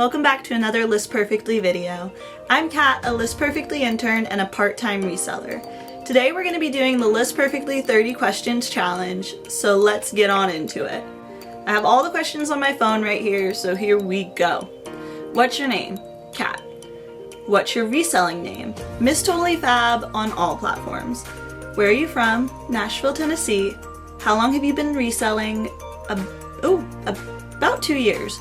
welcome back to another List Perfectly video. I'm Kat, a List Perfectly intern and a part-time reseller. Today we're going to be doing the List Perfectly 30 questions challenge, so let's get on into it. I have all the questions on my phone right here, so here we go. What's your name? Kat. What's your reselling name? Miss Totally Fab on all platforms. Where are you from? Nashville, Tennessee. How long have you been reselling? About 2 years.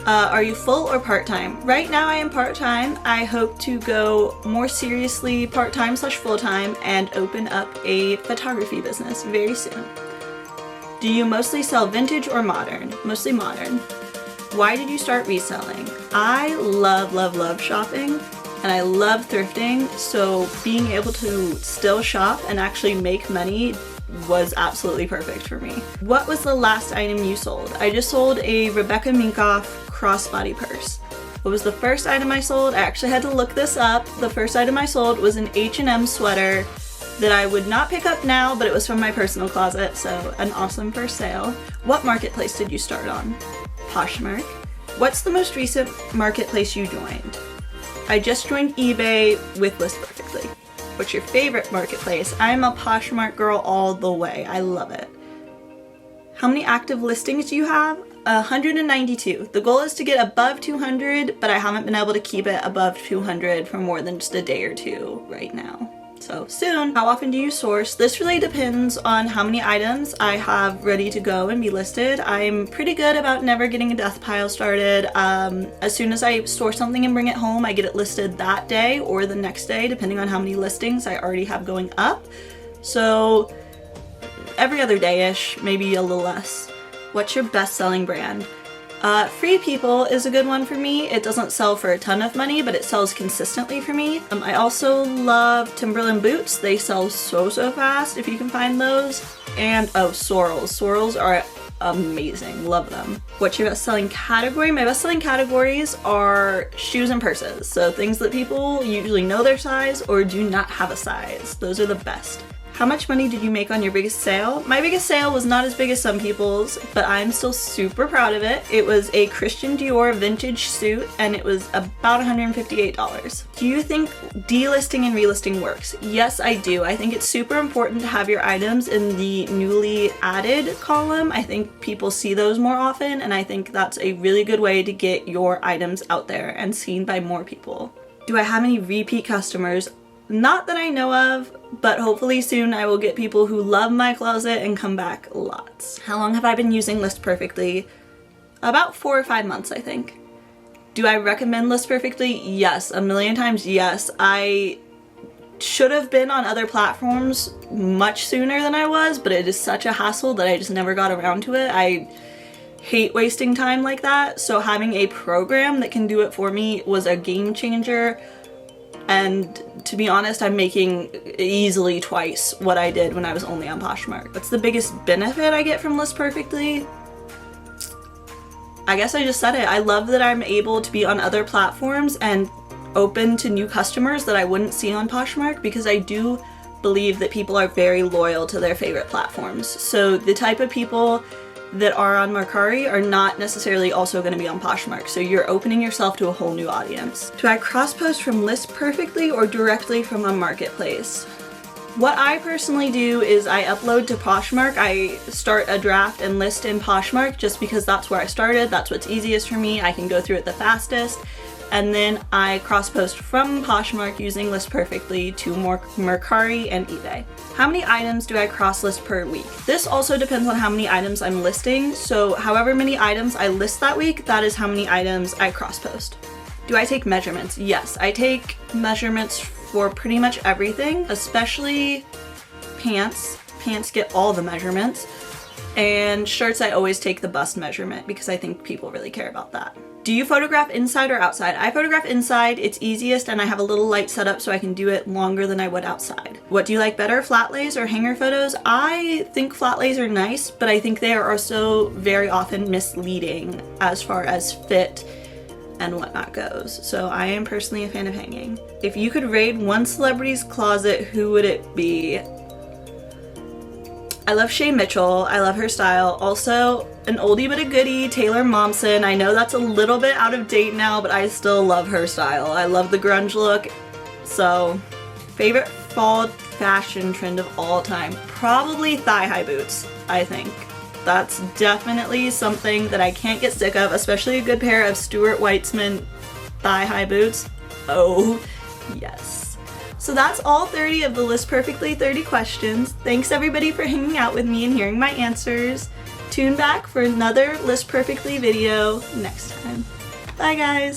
Are you full or part-time? Right now I am part-time. I hope to go more seriously part-time / full-time and open up a photography business very soon. Do you mostly sell vintage or modern? Mostly modern. Why did you start reselling? I love shopping and I love thrifting, so being able to still shop and actually make money was absolutely perfect for me. What was the last item you sold? I just sold a Rebecca Minkoff crossbody purse. What was the first item I sold? I actually had to look this up. The first item I sold was an H&M sweater that I would not pick up now, but it was from my personal closet, so an awesome first sale. What marketplace did you start on? Poshmark. What's the most recent marketplace you joined? I just joined eBay with List Perfectly. What's your favorite marketplace? I'm a Poshmark girl all the way. I love it. How many active listings do you have? 192. The goal is to get above 200, but I haven't been able to keep it above 200 for more than just a day or two right now. So soon. How often do you source? This really depends on how many items I have ready to go and be listed. I'm pretty good about never getting a death pile started. As soon as I source something and bring it home, I get it listed that day or the next day, depending on how many listings I already have going up. So every other day-ish, maybe a little less. What's your best-selling brand? Free People is a good one for me. It doesn't sell for a ton of money, but it sells consistently for me. I also love Timberland boots. They sell so fast if you can find those. And Sorels. Sorels are amazing. Love them. What's your best-selling category? My best-selling categories are shoes and purses. So things that people usually know their size or do not have a size. Those are the best. How much money did you make on your biggest sale? My biggest sale was not as big as some people's, but I'm still super proud of it. It was a Christian Dior vintage suit and it was about $158. Do you think delisting and relisting works? Yes, I do. I think it's super important to have your items in the newly added column. I think people see those more often, and I think that's a really good way to get your items out there and seen by more people. Do I have any repeat customers? Not that I know of, but hopefully soon I will get people who love my closet and come back lots. How long have I been using List Perfectly? About 4 or 5 months, I think. Do I recommend List Perfectly? Yes, a million times yes. I should have been on other platforms much sooner than I was, but it is such a hassle that I just never got around to it. I hate wasting time like that, so having a program that can do it for me was a game changer. And to be honest, I'm making easily twice what I did when I was only on Poshmark. What's the biggest benefit I get from List Perfectly? I guess I just said it. I love that I'm able to be on other platforms and open to new customers that I wouldn't see on Poshmark, because I do believe that people are very loyal to their favorite platforms. So the type of people that are on Mercari are not necessarily also going to be on Poshmark, so you're opening yourself to a whole new audience. Do I cross-post from List Perfectly or directly from a marketplace? What I personally do is I upload to Poshmark. I start a draft and list in Poshmark just because that's where I started. That's what's easiest for me. I can go through it the fastest. And then I cross-post from Poshmark using List Perfectly to Mercari and eBay. How many items do I cross-list per week? This also depends on how many items I'm listing, so however many items I list that week, that is how many items I cross-post. Do I take measurements? Yes, I take measurements for pretty much everything, especially pants. Pants get all the measurements. And shirts, I always take the bust measurement because I think people really care about that. Do you photograph inside or outside? I photograph inside, it's easiest, and I have a little light set up so I can do it longer than I would outside. What do you like better, flat lays or hanger photos? I think flat lays are nice, but I think they are also very often misleading as far as fit and whatnot goes. So I am personally a fan of hanging. If you could raid one celebrity's closet, who would it be? I love Shay Mitchell. I love her style. Also, an oldie but a goodie, Taylor Momsen. I know that's a little bit out of date now, but I still love her style. I love the grunge look. So, favorite fall fashion trend of all time. Probably thigh-high boots, I think. That's definitely something that I can't get sick of, especially a good pair of Stuart Weitzman thigh-high boots. Oh, yes. So that's all 30 of the List Perfectly 30 questions. Thanks everybody for hanging out with me and hearing my answers. Tune back for another List Perfectly video next time. Bye guys!